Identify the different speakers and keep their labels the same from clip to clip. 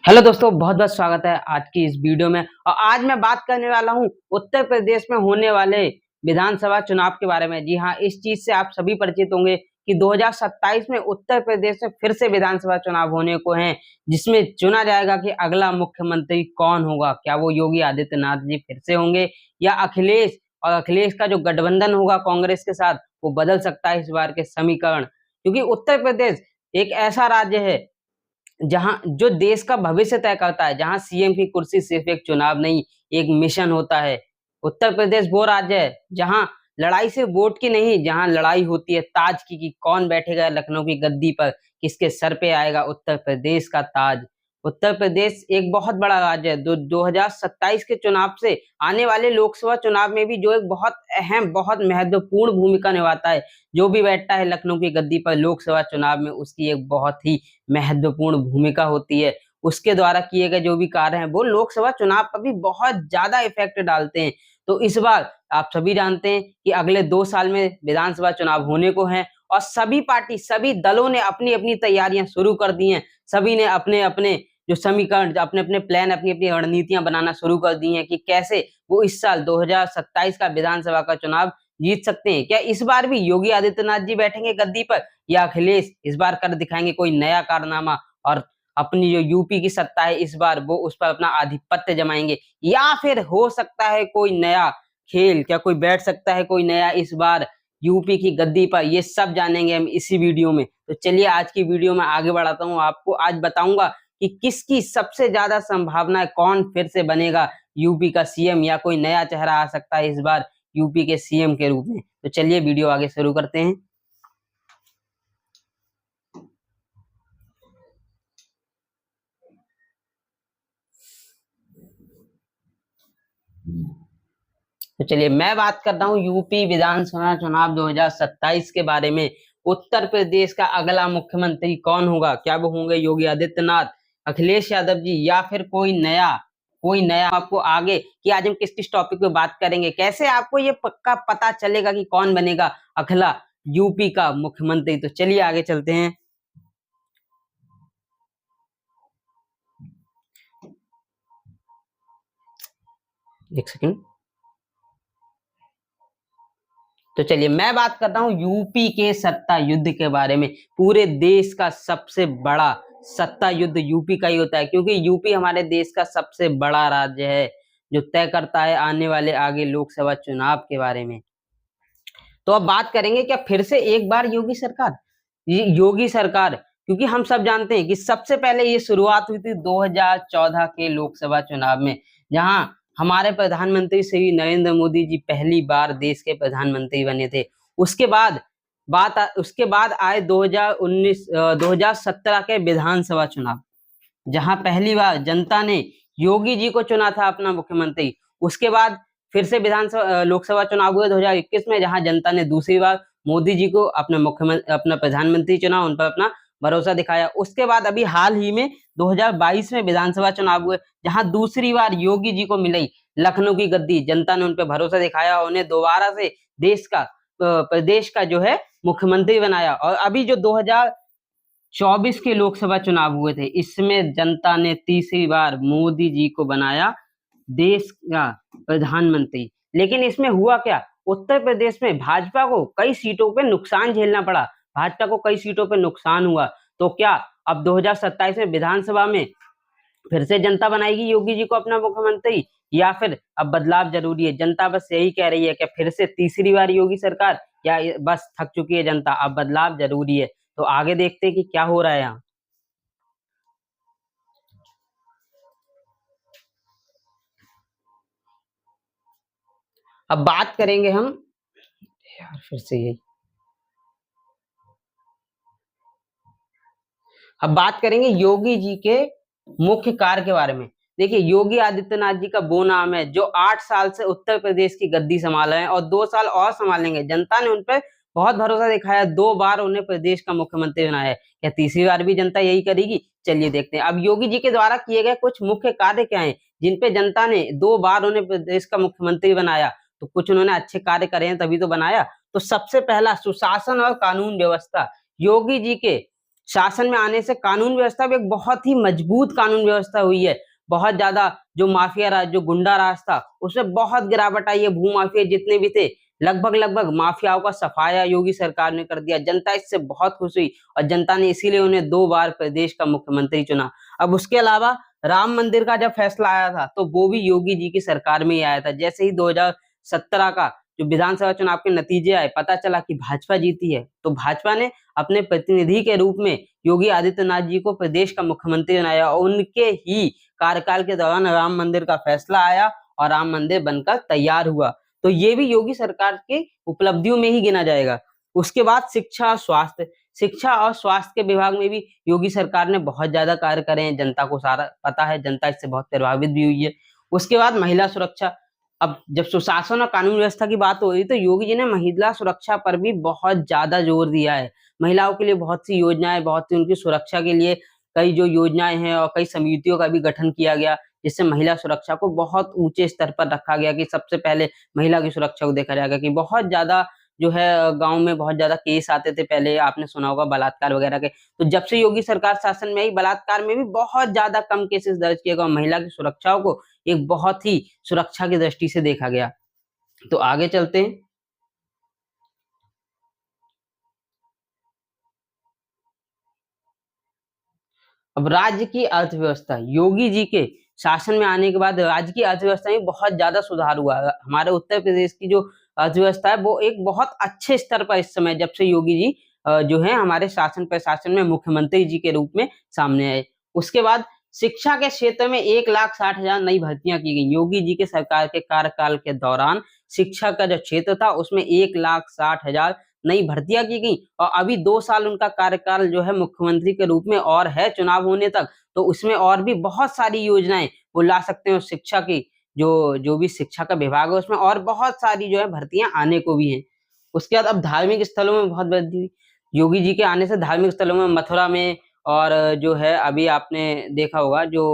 Speaker 1: Hello दोस्तों, बहुत बहुत स्वागत है आज की इस वीडियो में। और आज मैं बात करने वाला हूं उत्तर प्रदेश में होने वाले विधानसभा चुनाव के बारे में। जी हाँ, इस चीज से आप सभी परिचित होंगे कि 2027 में उत्तर प्रदेश में फिर से विधानसभा चुनाव होने को हैं, जिसमें चुना जाएगा कि अगला मुख्यमंत्री कौन होगा। क्या वो योगी आदित्यनाथ जी फिर से होंगे या अखिलेश, और अखिलेश का जो गठबंधन होगा कांग्रेस के साथ वो बदल सकता है इस बार के समीकरण। क्योंकि उत्तर प्रदेश एक ऐसा राज्य है जहां जो देश का भविष्य तय करता है, जहां सीएम की कुर्सी सिर्फ एक चुनाव नहीं, एक मिशन होता है। उत्तर प्रदेश वो राज्य है जहां लड़ाई सिर्फ वोट की नहीं, जहां लड़ाई होती है ताज की कि कौन बैठेगा लखनऊ की गद्दी पर, किसके सर पे आएगा उत्तर प्रदेश का ताज। उत्तर प्रदेश एक बहुत बड़ा राज्य है। 2027 के चुनाव से आने वाले लोकसभा चुनाव में भी जो एक बहुत अहम, बहुत महत्वपूर्ण भूमिका निभाता है। जो भी बैठता है लखनऊ की गद्दी पर लोकसभा चुनाव में, उसकी एक बहुत ही महत्वपूर्ण भूमिका होती है। उसके द्वारा किए गए जो भी कार्य हैं वो लोकसभा चुनाव पर भी बहुत ज्यादा इफेक्ट डालते हैं। तो इस बार आप सभी जानते हैं कि अगले 2 साल में विधानसभा चुनाव होने को हैं, और सभी पार्टी, सभी दलों ने अपनी अपनी तैयारियां शुरू कर दी हैं। सभी ने अपने अपने जो समीकरण, अपने अपने प्लान, अपनी अपनी रणनीतियां बनाना शुरू कर दी हैं कि कैसे वो इस साल 2027 का विधानसभा का चुनाव जीत सकते हैं। क्या इस बार भी योगी आदित्यनाथ जी बैठेंगे गद्दी पर, या अखिलेश इस बार कर दिखाएंगे कोई नया कारनामा और अपनी जो यूपी की सत्ता है इस बार वो उस पर अपना आधिपत्य जमाएंगे, या फिर हो सकता है कोई नया खेल, क्या कोई बैठ सकता है कोई नया इस बार यूपी की गद्दी पर। ये सब जानेंगे हम इसी वीडियो में। तो चलिए आज की वीडियो में आगे बढ़ाता हूँ। आपको आज बताऊंगा कि किसकी सबसे ज्यादा संभावना है, कौन फिर से बनेगा यूपी का सीएम, या कोई नया चेहरा आ सकता है इस बार यूपी के सीएम के रूप में। तो चलिए वीडियो आगे शुरू करते हैं। तो चलिए मैं बात कर रहा हूँ यूपी विधानसभा चुनाव 2027 के बारे में। उत्तर प्रदेश का अगला मुख्यमंत्री कौन होगा? क्या वो होंगे योगी आदित्यनाथ, अखिलेश यादव जी, या फिर कोई नया आपको आगे कि आज हम किस किस टॉपिक पे बात करेंगे, कैसे आपको ये पक्का पता चलेगा कि कौन बनेगा अगला यूपी का मुख्यमंत्री। तो चलिए आगे चलते हैं। एक सेकंड। तो चलिए मैं बात करता हूँ यूपी के सत्ता युद्ध के बारे में। पूरे देश का सबसे बड़ा सत्ता युद्ध यूपी का ही होता है, क्योंकि यूपी हमारे देश का सबसे बड़ा राज्य है जो तय करता है आने वाले आगे लोकसभा चुनाव के बारे में। तो अब बात करेंगे क्या फिर से एक बार योगी सरकार, ये योगी सरकार, क्योंकि हम सब जानते हैं कि सबसे पहले ये शुरुआत हुई थी 2014 के लोकसभा चुनाव में, जहां हमारे प्रधानमंत्री श्री नरेंद्र मोदी जी पहली बार देश के प्रधानमंत्री बने थे। उसके बाद आए 2017 के विधानसभा चुनाव, जहां पहली बार जनता ने योगी जी को चुना था अपना मुख्यमंत्री। उसके बाद फिर से विधानसभा लोकसभा चुनाव हुए 2021 में, जहां जनता ने दूसरी बार मोदी जी को अपना प्रधानमंत्री चुना, उन पर अपना भरोसा दिखाया। उसके बाद अभी हाल ही में 2022 में विधानसभा चुनाव हुए, जहां दूसरी बार योगी जी को मिली लखनऊ की गद्दी। जनता ने उन पर भरोसा दिखाया, उन्हें दोबारा से प्रदेश का जो है मुख्यमंत्री बनाया। और अभी जो 2024 के लोकसभा चुनाव हुए थे, इसमें जनता ने तीसरी बार मोदी जी को बनाया देश का प्रधानमंत्री। लेकिन इसमें हुआ क्या, उत्तर प्रदेश में भाजपा को कई सीटों पे नुकसान झेलना पड़ा, भाजपा को कई सीटों पे नुकसान हुआ। तो क्या अब 2027 में विधानसभा में फिर से जनता बनाएगी योगी जी को अपना मुख्यमंत्री, या फिर अब बदलाव जरूरी है? जनता बस यही कह रही है कि फिर से तीसरी बार योगी सरकार, या बस थक चुकी है जनता, अब बदलाव जरूरी है। तो आगे देखते हैं कि क्या हो रहा है यहाँ। अब बात करेंगे हम, यार फिर से यही, अब बात करेंगे योगी जी के मुख्य कार्य के बारे में। देखिए, योगी आदित्यनाथ जी का वो नाम है जो 8 साल से उत्तर प्रदेश की गद्दी संभाल रहे हैं और 2 साल और संभालेंगे। जनता ने उन पर बहुत भरोसा दिखाया, 2 बार उन्हें प्रदेश का मुख्यमंत्री बनाया है। क्या तीसरी बार भी जनता यही करेगी? चलिए देखते हैं। अब योगी जी के द्वारा किए गए कुछ मुख्य कार्य क्या हैं, जिन पे जनता ने 2 बार उन्हें प्रदेश का मुख्यमंत्री बनाया। तो कुछ उन्होंने अच्छे कार्य करे हैं तभी तो बनाया। तो सबसे पहला, सुशासन और कानून व्यवस्था। योगी जी के शासन में आने से कानून व्यवस्था भी एक बहुत ही मजबूत कानून व्यवस्था हुई है। बहुत ज्यादा जो माफिया राज, जो गुंडा राज था, उसमें बहुत गिरावट आई है। भू माफिया जितने भी थे, लगभग माफियाओं का सफाया योगी सरकार ने कर दिया। जनता इससे बहुत खुश हुई और जनता ने इसीलिए उन्हें 2 बार प्रदेश का मुख्यमंत्री चुना। अब उसके अलावा राम मंदिर का जब फैसला आया था, तो वो भी योगी जी की सरकार में ही आया था। जैसे ही 2017 का जो विधानसभा चुनाव के नतीजे आए, पता चला कि भाजपा जीती है, तो भाजपा ने अपने प्रतिनिधि के रूप में योगी आदित्यनाथ जी को प्रदेश का मुख्यमंत्री बनाया और उनके ही कार्यकाल के दौरान राम मंदिर का फैसला आया और राम मंदिर बनकर तैयार हुआ। तो ये भी योगी सरकार की उपलब्धियों में ही गिना जाएगा। उसके बाद शिक्षा और स्वास्थ्य के विभाग में भी योगी सरकार ने बहुत ज्यादा कार्य करे हैं। जनता को सारा पता है, जनता इससे बहुत प्रभावित भी हुई है। उसके बाद महिला सुरक्षा। अब जब सुशासन और कानून व्यवस्था की बात हो रही, तो योगी जी ने महिला सुरक्षा पर भी बहुत ज्यादा जोर दिया है। महिलाओं के लिए बहुत सी योजनाएं, बहुत सी उनकी सुरक्षा के लिए कई जो योजनाएं हैं और कई समितियों का भी गठन किया गया, जिससे महिला सुरक्षा को बहुत ऊंचे स्तर पर रखा गया कि सबसे पहले महिला की सुरक्षा को देखा जाएगा। कि बहुत ज्यादा जो है गांव में बहुत ज्यादा केस आते थे, पहले आपने सुना होगा बलात्कार वगैरह के। तो जब से योगी सरकार शासन में आई, बलात्कार में भी बहुत ज्यादा कम केसेस दर्ज किए गए। महिला की सुरक्षाओं को एक बहुत ही सुरक्षा की दृष्टि से देखा गया। तो आगे चलते हैं। अब राज्य की अर्थव्यवस्था, योगी जी के शासन में आने के बाद राज्य की अर्थव्यवस्था में बहुत ज्यादा सुधार हुआ है। हमारे उत्तर प्रदेश की जो अर्थव्यवस्था है, वो एक बहुत अच्छे स्तर पर इस समय, जब से योगी जी जो है हमारे शासन प्रशासन में मुख्यमंत्री जी के रूप में सामने आए। उसके बाद शिक्षा के क्षेत्र में 1,60,000 नई भर्तियां की गई। योगी जी के सरकार के कार्यकाल के दौरान शिक्षा का जो क्षेत्र था, उसमें 1,60,000 नई भर्तियां की गई। और अभी 2 साल उनका कार्यकाल जो है मुख्यमंत्री के रूप में और है चुनाव होने तक, तो उसमें और भी बहुत सारी योजनाएं वो ला सकते हैं। शिक्षा की जो जो भी शिक्षा का विभाग है, उसमें और बहुत सारी जो है भर्तियां आने को भी हैं। उसके बाद अब धार्मिक स्थलों में बहुत वृद्धि हुई। योगी जी के आने से धार्मिक स्थलों में मथुरा में, और जो है अभी आपने देखा होगा जो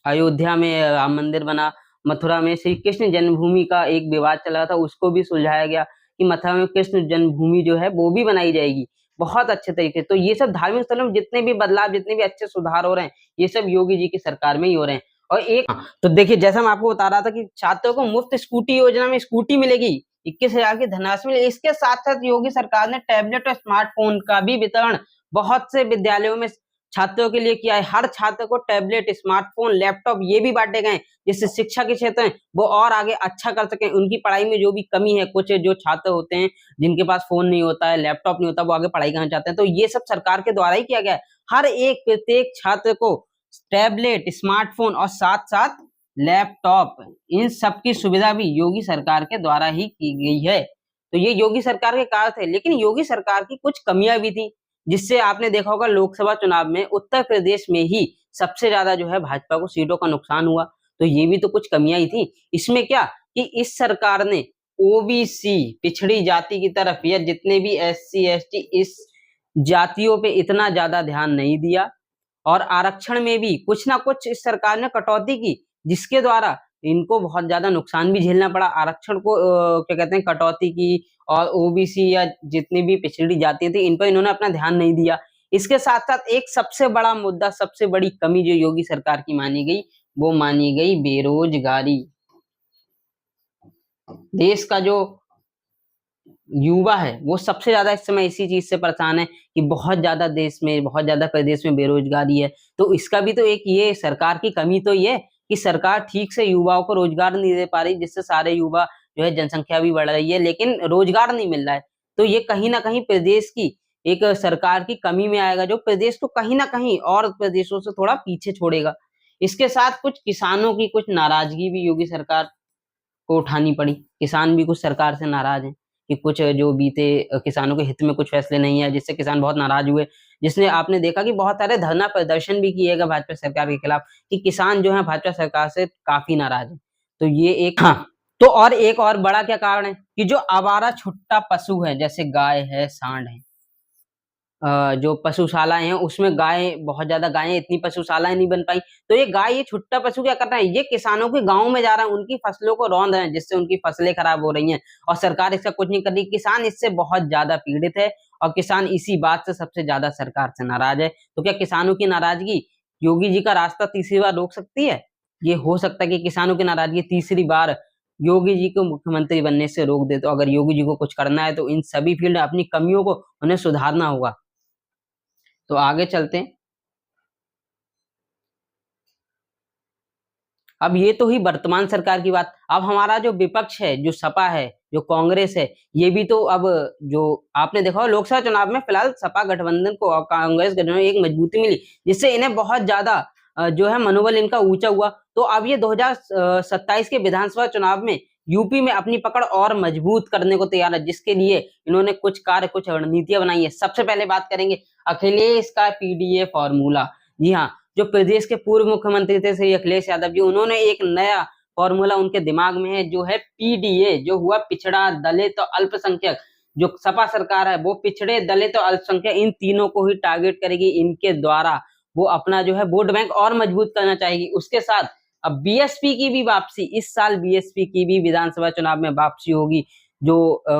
Speaker 1: अयोध्या में राम मंदिर बना, मथुरा में श्री कृष्ण जन्मभूमि का एक विवाद चल रहा था, उसको भी सुलझाया गया कि मथुरा में कृष्ण जन्मभूमि जो है वो भी बनाई जाएगी बहुत अच्छे तरीके से। तो ये सब धार्मिक स्थलों में जितने भी बदलाव, जितने भी अच्छे सुधार हो रहे हैं, ये सब योगी जी की सरकार में ही हो रहे हैं। और एक तो देखिए, जैसा मैं आपको बता रहा था कि छात्रों को मुफ्त स्कूटी योजना में स्कूटी मिलेगी, 21,000 की धनराशि मिलेगी। इसके साथ साथ योगी सरकार ने टैबलेट और स्मार्टफोन का भी वितरण बहुत से विद्यालयों में छात्रों के लिए किया है। हर छात्र को टैबलेट, स्मार्टफोन, लैपटॉप ये भी बांटे गए, जिससे शिक्षा के क्षेत्र में वो और आगे अच्छा कर सकें। उनकी पढ़ाई में जो भी कमी है, कुछ जो छात्र होते हैं जिनके पास फोन नहीं होता है, लैपटॉप नहीं होता, वो आगे पढ़ाई करना चाहते हैं, तो ये सब सरकार के द्वारा ही किया गया है। हर एक प्रत्येक छात्र को टैबलेट, स्मार्टफोन और साथ साथ लैपटॉप, इन सब की सुविधा भी योगी सरकार के द्वारा ही की गई है। तो ये योगी सरकार के कार्य थे। लेकिन योगी सरकार की कुछ कमियां भी थी, जिससे आपने देखा होगा लोकसभा चुनाव में उत्तर प्रदेश में ही सबसे ज्यादा जो है भाजपा को सीटों का नुकसान हुआ। तो ये भी तो कुछ कमियां ही थी इसमें। क्या कि इस सरकार ने ओबीसी, पिछड़ी जाति की तरफ, या जितने भी एससी एसटी, इस जातियों पे इतना ज्यादा ध्यान नहीं दिया। और आरक्षण में भी कुछ ना कुछ इस सरकार ने कटौती की, जिसके द्वारा इनको बहुत ज्यादा नुकसान भी झेलना पड़ा। आरक्षण को क्या कहते हैं, कटौती की, और ओबीसी या जितनी भी पिछड़ी जाति थी, इन पर इन्होंने अपना ध्यान नहीं दिया। इसके साथ साथ एक सबसे बड़ा मुद्दा, सबसे बड़ी कमी जो योगी सरकार की मानी गई, वो मानी गई बेरोजगारी। देश का जो युवा है वो सबसे ज्यादा इस समय इसी चीज से परेशान है कि बहुत ज्यादा देश में, बहुत ज्यादा प्रदेश में बेरोजगारी है। तो इसका भी तो एक ये सरकार की कमी तो ये कि सरकार ठीक से युवाओं को रोजगार नहीं दे पा रही, जिससे सारे युवा जो है, जनसंख्या भी बढ़ रही है लेकिन रोजगार नहीं मिल रहा है। तो ये कहीं ना कहीं प्रदेश की एक सरकार की कमी में आएगा, जो प्रदेश को कहीं ना कहीं और प्रदेशों से थोड़ा पीछे छोड़ेगा। इसके साथ कुछ किसानों की कुछ नाराजगी भी योगी सरकार को उठानी पड़ी। किसान भी कुछ सरकार से नाराज हैं कि कुछ जो बीते किसानों के हित में कुछ फैसले नहीं है, जिससे किसान बहुत नाराज हुए। जिसने आपने देखा कि बहुत सारे धरना प्रदर्शन भी किए गए भाजपा सरकार के खिलाफ, कि किसान जो है भाजपा सरकार से काफी नाराज है। तो ये एक, हाँ, तो और एक और बड़ा क्या कारण है कि जो आवारा छुट्टा पशु है, जैसे गाय है, सांड है, जो पशुशालाएं हैं उसमें गाय बहुत ज्यादा गायें, इतनी पशुशालाएं नहीं बन पाई, तो ये गाय, ये छुट्टा पशु क्या कर रहा है, ये किसानों के गांव में जा रहा है, उनकी फसलों को रौंद रहे हैं, जिससे उनकी फसलें खराब हो रही हैं और सरकार इसका कुछ नहीं कर रही। किसान इससे बहुत ज्यादा पीड़ित है और किसान इसी बात से सबसे ज्यादा सरकार से नाराज है। तो क्या किसानों की नाराजगी योगी जी का रास्ता तीसरी बार रोक सकती है? ये हो सकता है कि किसानों की नाराजगी तीसरी बार योगी जी को मुख्यमंत्री बनने से रोक दे। तो अगर योगी जी को कुछ करना है तो इन सभी फील्ड अपनी कमियों को उन्हें सुधारना होगा। तो आगे चलते हैं। अब ये तो ही वर्तमान सरकार की बात। अब हमारा जो विपक्ष है, जो सपा है, जो कांग्रेस है, ये भी तो अब, जो आपने देखा हो लोकसभा चुनाव में फिलहाल सपा गठबंधन को और कांग्रेस गठबंधन को एक मजबूती मिली, जिससे इन्हें बहुत ज्यादा जो है मनोबल इनका ऊंचा हुआ। तो अब ये 2027 के विधानसभा चुनाव में यूपी में अपनी पकड़ और मजबूत करने को तैयार है, जिसके लिए इन्होंने कुछ कार्य, कुछ रणनीतियां बनाई है। सबसे पहले बात करेंगे अखिलेश का पीडीए फॉर्मूला। जी हाँ, जो प्रदेश के पूर्व मुख्यमंत्री थे श्री अखिलेश यादव जी, उन्होंने एक नया फॉर्मूला उनके दिमाग में है, जो है पीडीए, जो हुआ पिछड़ा, दलित और अल्पसंख्यक। जो सपा सरकार है वो पिछड़े, दलित और अल्पसंख्यक इन तीनों को ही टारगेट करेगी। इनके द्वारा वो अपना जो है वोट बैंक और मजबूत करना चाहेगी। उसके साथ अब बीएसपी की भी वापसी, इस साल बीएसपी की भी विधानसभा चुनाव में वापसी होगी। जो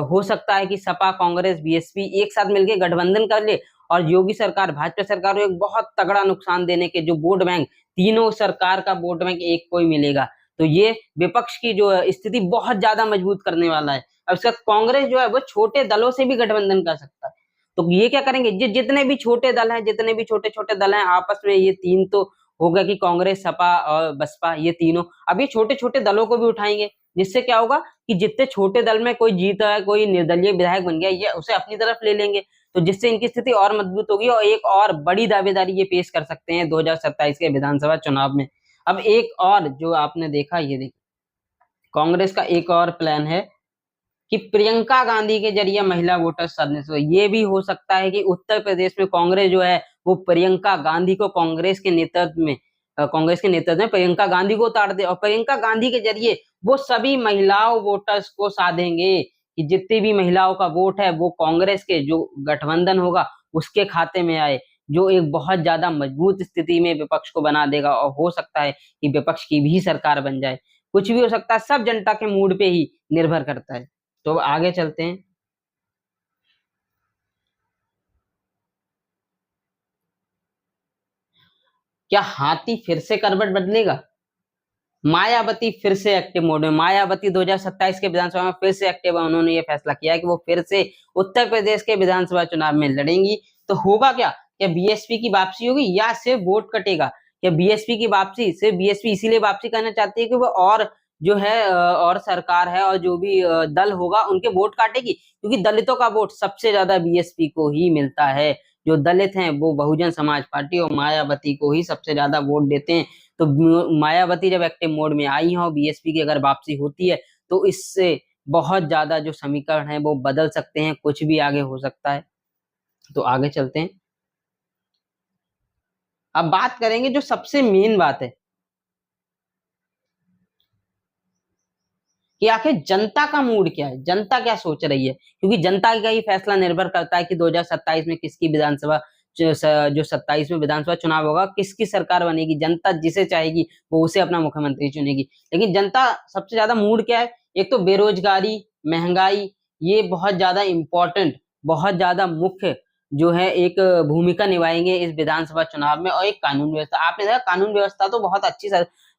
Speaker 1: हो सकता है कि सपा, कांग्रेस, बीएसपी एक साथ मिलकर गठबंधन कर ले और योगी सरकार, भाजपा सरकार को एक बहुत तगड़ा नुकसान देने के, जो वोट बैंक, तीनों सरकार का वोट बैंक एक को ही मिलेगा। तो ये विपक्ष की जो स्थिति बहुत ज्यादा मजबूत करने वाला है। अब इसका कांग्रेस जो है वो छोटे दलों से भी गठबंधन कर सकता है। तो ये क्या करेंगे, जितने भी छोटे दल हैं, जितने भी छोटे छोटे दल हैं आपस में, ये तीन तो होगा कि कांग्रेस, सपा और बसपा, ये तीनों अब ये छोटे छोटे दलों को भी उठाएंगे। जिससे क्या होगा कि जितने छोटे दल में कोई जीता है, कोई निर्दलीय विधायक बन गया, ये उसे अपनी तरफ ले लेंगे। तो जिससे इनकी स्थिति और मजबूत होगी और एक और बड़ी दावेदारी ये पेश कर सकते हैं 2027 के विधानसभा चुनाव में। अब एक और जो आपने देखा, ये देखिए कांग्रेस का एक और प्लान है कि प्रियंका गांधी के जरिए महिला वोटर साधने से। ये भी हो सकता है कि उत्तर प्रदेश में कांग्रेस जो है वो प्रियंका गांधी को कांग्रेस के नेतृत्व में प्रियंका गांधी को उतार दे और प्रियंका गांधी के जरिए वो सभी महिलाओं वोटर्स को साधेंगे कि जितनी भी महिलाओं का वोट है वो कांग्रेस के जो गठबंधन होगा उसके खाते में आए, जो एक बहुत ज्यादा मजबूत स्थिति में विपक्ष को बना देगा। और हो सकता है कि विपक्ष की भी सरकार बन जाए। कुछ भी हो सकता है, सब जनता के मूड पे ही निर्भर करता है। तो आगे चलते हैं। क्या हाथी फिर से करवट बदलेगा? मायावती फिर से एक्टिव मोड में। मायावती 2027 के विधानसभा में फिर से एक्टिव है। उन्होंने ये फैसला किया है कि वो फिर से उत्तर प्रदेश के विधानसभा चुनाव में लड़ेंगी। तो होगा क्या बीएसपी की वापसी होगी या सिर्फ वोट कटेगा? क्या बीएसपी की वापसी, सिर्फ बीएसपी इसीलिए वापसी करना चाहती है कि वो और जो है और सरकार है और जो भी दल होगा उनके वोट काटेगी, क्योंकि दलितों का वोट सबसे ज्यादा बीएसपी को ही मिलता है। जो दलित हैं वो बहुजन समाज पार्टी और मायावती को ही सबसे ज्यादा वोट देते हैं। तो मायावती जब एक्टिव मोड में आई है और बीएसपी की अगर वापसी होती है तो इससे बहुत ज्यादा जो समीकरण है वो बदल सकते हैं, कुछ भी आगे हो सकता है। तो आगे चलते हैं। अब बात करेंगे जो सबसे मेन बात है कि आखिर जनता का मूड क्या है, जनता क्या सोच रही है, क्योंकि जनता का ही फैसला निर्भर करता है कि 2027 में किसकी विधानसभा, जो 27 में विधानसभा चुनाव होगा, किसकी सरकार बनेगी। जनता जिसे चाहेगी वो उसे अपना मुख्यमंत्री चुनेगी। लेकिन जनता सबसे ज्यादा मूड क्या है, एक तो बेरोजगारी, महंगाई, ये बहुत ज्यादा इंपॉर्टेंट, बहुत ज्यादा मुख्य जो है एक भूमिका निभाएंगे इस विधानसभा चुनाव में। और एक कानून व्यवस्था, आपने देखा कानून व्यवस्था तो बहुत अच्छी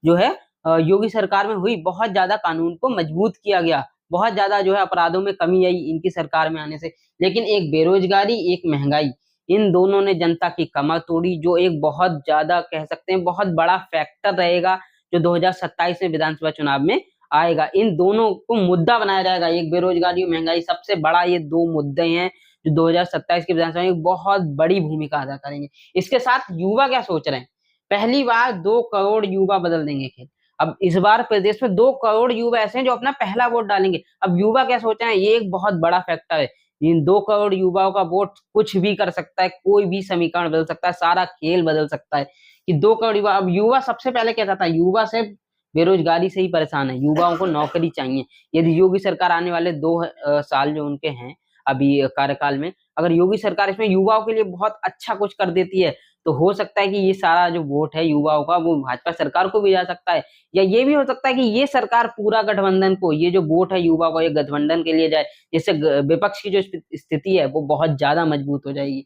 Speaker 1: जो है योगी सरकार में हुई, बहुत ज्यादा कानून को मजबूत किया गया, बहुत ज्यादा जो है अपराधों में कमी आई इनकी सरकार में आने से। लेकिन एक बेरोजगारी, एक महंगाई, इन दोनों ने जनता की कमर तोड़ी, जो एक बहुत ज्यादा कह सकते हैं बहुत बड़ा फैक्टर रहेगा जो 2027 में विधानसभा चुनाव में आएगा। इन दोनों को मुद्दा बनाया जाएगा, एक बेरोजगारी और महंगाई सबसे बड़ा, ये दो मुद्दे हैं जो 2027 की विधानसभा में बहुत बड़ी भूमिका अदा करेंगे। इसके साथ युवा क्या सोच रहे हैं, पहली बार 2 करोड़ युवा बदल देंगे खेल। अब इस बार प्रदेश में 2 करोड़ युवा ऐसे हैं जो अपना पहला वोट डालेंगे। अब युवा क्या सोच रहे हैं, ये एक बहुत बड़ा फैक्टर है। इन 2 करोड़ युवाओं का वोट कुछ भी कर सकता है, कोई भी समीकरण बदल सकता है, सारा खेल बदल सकता है कि 2 करोड़ युवा। अब युवा सबसे पहले क्या था, युवा सिर्फ बेरोजगारी से ही परेशान है, युवाओं को नौकरी चाहिए। यदि योगी सरकार आने वाले 2 साल जो उनके हैं, अभी कार्यकाल में, अगर योगी सरकार इसमें युवाओं के लिए बहुत अच्छा कुछ कर देती है तो हो सकता है कि ये सारा जो वोट है युवाओं का वो भाजपा सरकार को भी जा सकता है, या ये भी हो सकता है कि ये सरकार पूरा गठबंधन को, ये जो वोट है युवा को ये गठबंधन के लिए जाए, जिससे विपक्ष की जो स्थिति है वो बहुत ज्यादा मजबूत हो जाएगी।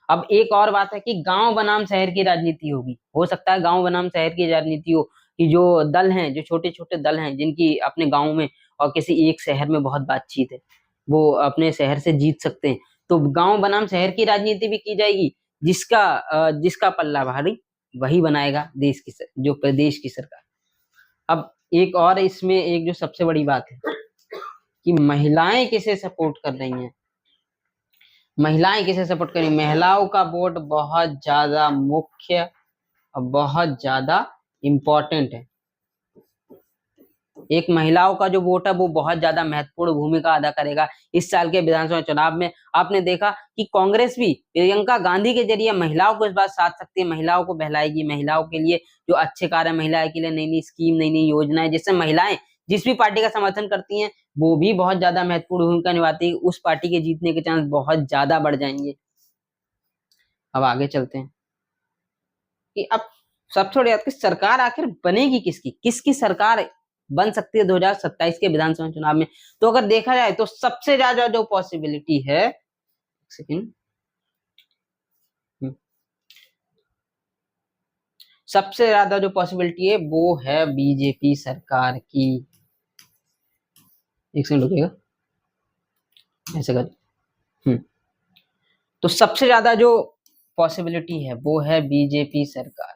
Speaker 1: अब एक और बात है कि गांव बनाम शहर की राजनीति होगी, हो सकता है गांव बनाम शहर की राजनीति हो, कि जो दल हैं, जो छोटे छोटे दल हैं जिनकी अपने गांव में और किसी एक शहर में बहुत बातचीत है, वो अपने शहर से जीत सकते हैं, तो गांव बनाम शहर की राजनीति भी की जाएगी। जिसका पल्ला भारी वही बनाएगा जो प्रदेश की सरकार। अब एक और इसमें एक जो सबसे बड़ी बात है कि महिलाएं किसे सपोर्ट कर रही हैं, महिलाएं किसे सपोर्ट करें, महिलाओं का वोट बहुत ज्यादा मुख्य और बहुत ज्यादा इम्पोर्टेंट है। एक महिलाओं का जो वोट है वो बहुत ज्यादा महत्वपूर्ण भूमिका अदा करेगा इस साल के विधानसभा चुनाव में। आपने देखा कि कांग्रेस भी प्रियंका गांधी के जरिए महिलाओं को इस बार साथ सकती है, महिलाओं को बहलाएगी, महिलाओं के लिए जो अच्छे कार्य, महिलाओं के लिए नई नई स्कीम, नई नई योजनाएं, जिससे महिलाएं जिस भी पार्टी का समर्थन करती हैं वो भी बहुत ज्यादा महत्वपूर्ण भूमिका निभाती है, उस पार्टी के जीतने के चांस बहुत ज्यादा बढ़ जाएंगे। अब आगे चलते हैं कि अब सब छोड़िए, आपकी सरकार आखिर बनेगी किसकी, किसकी सरकार बन सकती है 2027 के विधानसभा चुनाव में। तो अगर देखा जाए तो सबसे ज्यादा जो पॉसिबिलिटी है, सेकंड, सबसे ज्यादा जो पॉसिबिलिटी है वो है बीजेपी सरकार की। एक सेकंड रुकिएगा, ऐसे कर। तो सबसे ज्यादा जो पॉसिबिलिटी है वो है बीजेपी सरकार।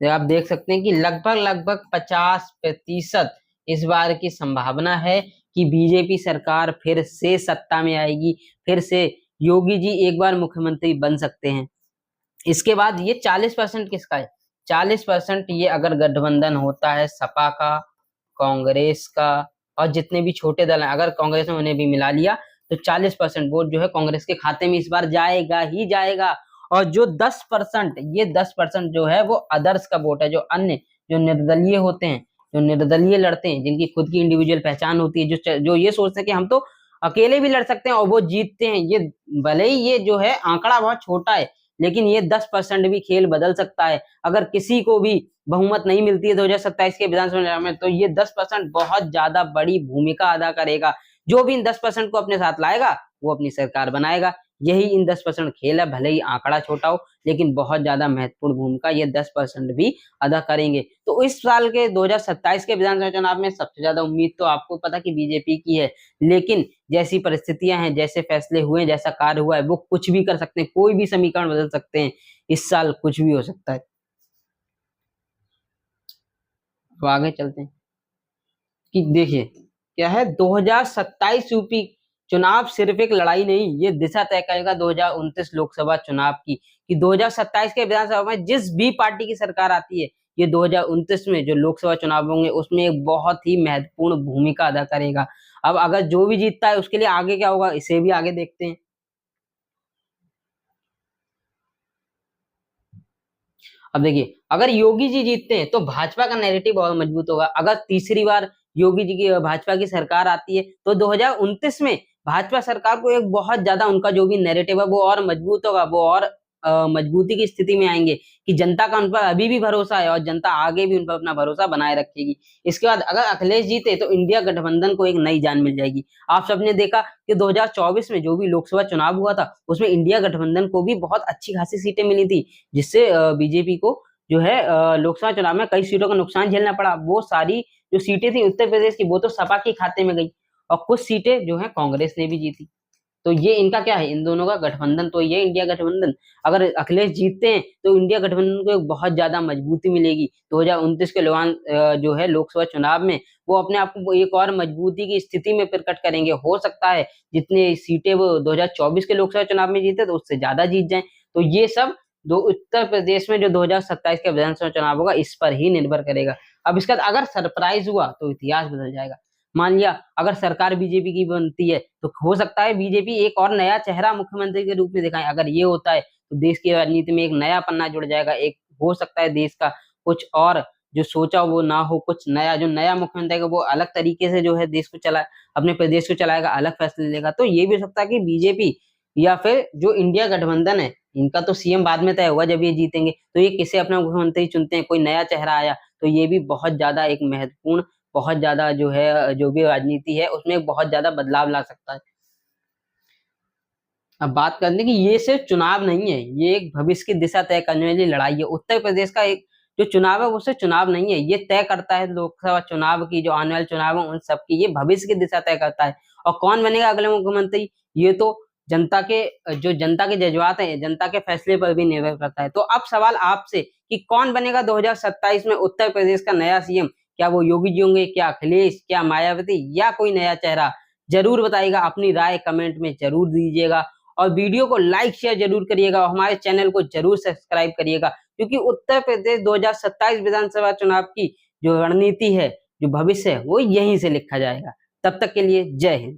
Speaker 1: तो आप देख सकते हैं कि लगभग 50% इस बार की संभावना है कि बीजेपी सरकार फिर से सत्ता में आएगी, फिर से योगी जी एक बार मुख्यमंत्री बन सकते हैं। इसके बाद ये 40% किसका है, 40% ये अगर गठबंधन होता है सपा का, कांग्रेस का और जितने भी छोटे दल हैं, अगर कांग्रेस ने उन्हें भी मिला लिया तो 40% वोट जो है कांग्रेस के खाते में इस बार जाएगा ही जाएगा। और जो 10%, ये 10% जो है वो अदर्स का वोट है, जो अन्य, जो निर्दलीय होते हैं, जो निर्दलीय लड़ते हैं, जिनकी खुद की इंडिविजुअल पहचान होती है, जो ये सोचते हैं कि हम तो अकेले भी लड़ सकते हैं और वो जीतते हैं, ये भले ही ये जो है आंकड़ा बहुत छोटा है, लेकिन ये 10% भी खेल बदल सकता है। अगर किसी को भी बहुमत नहीं मिलती है 2027 के विधानसभा चुनाव में, तो ये 10% बहुत ज्यादा बड़ी भूमिका अदा करेगा। जो भी इन 10% को अपने साथ लाएगा वो अपनी सरकार बनाएगा। यही इन 10% खेल है, भले ही आंकड़ा छोटा हो लेकिन बहुत ज्यादा महत्वपूर्ण भूमिका ये 10% भी अदा करेंगे। तो इस साल के 2027 के विधानसभा चुनाव में सबसे ज्यादा उम्मीद तो आपको पता कि बीजेपी की है, लेकिन जैसी परिस्थितियां हैं, जैसे फैसले हुए, जैसा कार्य हुआ है, वो कुछ भी कर सकते हैं, कोई भी समीकरण बदल सकते हैं, इस साल कुछ भी हो सकता है। तो आगे चलते हैं कि देखिए क्या है, 2027 यूपी चुनाव सिर्फ एक लड़ाई नहीं, ये दिशा तय करेगा 2029 लोकसभा चुनाव की, कि 2027 के विधानसभा में जिस भी पार्टी की सरकार आती है, ये 2029 में जो लोकसभा चुनाव होंगे उसमें एक बहुत ही महत्वपूर्ण भूमिका अदा करेगा। अब अगर जो भी जीतता है उसके लिए आगे क्या होगा, इसे भी आगे देखते हैं। अब देखिए, अगर योगी जी जीतते हैं तो भाजपा का नैरेटिव बहुत मजबूत होगा। अगर तीसरी बार योगी जी की भाजपा की सरकार आती है तो 2029 में भाजपा सरकार को एक बहुत ज्यादा उनका जो भी नैरेटिव है वो और मजबूत होगा, वो और मजबूती की स्थिति में आएंगे कि जनता का उन पर अभी भी भरोसा है और जनता आगे भी उन पर अपना भरोसा बनाए रखेगी। इसके बाद अगर अखिलेश जीते तो इंडिया गठबंधन को एक नई जान मिल जाएगी। आप सबने देखा कि 2024 में जो भी लोकसभा चुनाव हुआ था उसमें इंडिया गठबंधन को भी बहुत अच्छी खासी सीटें मिली थी, जिससे बीजेपी को जो है लोकसभा चुनाव में कई सीटों का नुकसान झेलना पड़ा। वो सारी जो सीटें थी उत्तर प्रदेश की वो तो सपा के खाते में गई और कुछ सीटें जो है कांग्रेस ने भी जीती। तो ये इनका क्या है, इन दोनों का गठबंधन तो ये इंडिया गठबंधन। अगर अखिलेश जीतते हैं तो इंडिया गठबंधन को एक बहुत ज्यादा मजबूती मिलेगी। 2029 के जो है लोकसभा चुनाव में वो अपने आप को एक और मजबूती की स्थिति में प्रकट करेंगे। हो सकता है जितने सीटें वो 2024 के लोकसभा चुनाव में जीते तो उससे ज्यादा जीत जाए। तो ये सब दो उत्तर प्रदेश में जो 2027 का विधानसभा चुनाव होगा इस पर ही निर्भर करेगा। अब इसका अगर सरप्राइज हुआ तो इतिहास बदल जाएगा। मान लिया अगर सरकार बीजेपी की बनती है तो हो सकता है बीजेपी एक और नया चेहरा मुख्यमंत्री के रूप में दिखाए। अगर ये होता है तो देश की राजनीति में एक नया पन्ना जुड़ जाएगा, एक हो सकता है देश का कुछ और जो सोचा वो ना हो, कुछ नया, जो नया मुख्यमंत्री है वो अलग तरीके से जो है देश को चला अपने प्रदेश को चलाएगा, अलग फैसले लेगा। तो ये भी हो सकता है कि बीजेपी या फिर जो इंडिया गठबंधन है, इनका तो सीएम बाद में तय होगा जब ये जीतेंगे, तो ये किसे अपना मुख्यमंत्री चुनते हैं, कोई नया चेहरा आया, तो ये भी बहुत ज्यादा एक महत्वपूर्ण, बहुत ज्यादा जो है जो भी राजनीति है उसमें एक बहुत ज्यादा बदलाव ला सकता है। अब बात कर लें कि ये सिर्फ चुनाव नहीं है, ये एक भविष्य की दिशा तय करने वाली लड़ाई है। उत्तर प्रदेश का एक जो चुनाव है वो सिर्फ चुनाव नहीं है, ये तय करता है लोकसभा चुनाव की, जो आने वाले चुनाव है उन सब की, ये भविष्य की दिशा तय करता है। और कौन बनेगा अगले मुख्यमंत्री, ये तो जनता के, जो जनता के जज्बात है, जनता के फैसले पर भी निर्भर करता है। तो अब सवाल आपसे कि कौन बनेगा 2027 में उत्तर प्रदेश का नया सीएम? क्या वो योगी जी होंगे, क्या अखिलेश, क्या मायावती, या कोई नया चेहरा? जरूर बताइएगा, अपनी राय कमेंट में जरूर दीजिएगा और वीडियो को लाइक शेयर जरूर करिएगा और हमारे चैनल को जरूर सब्सक्राइब करिएगा, क्योंकि उत्तर प्रदेश 2027 विधानसभा चुनाव की जो रणनीति है, जो भविष्य है, वो यहीं से लिखा जाएगा। तब तक के लिए जय हिंद।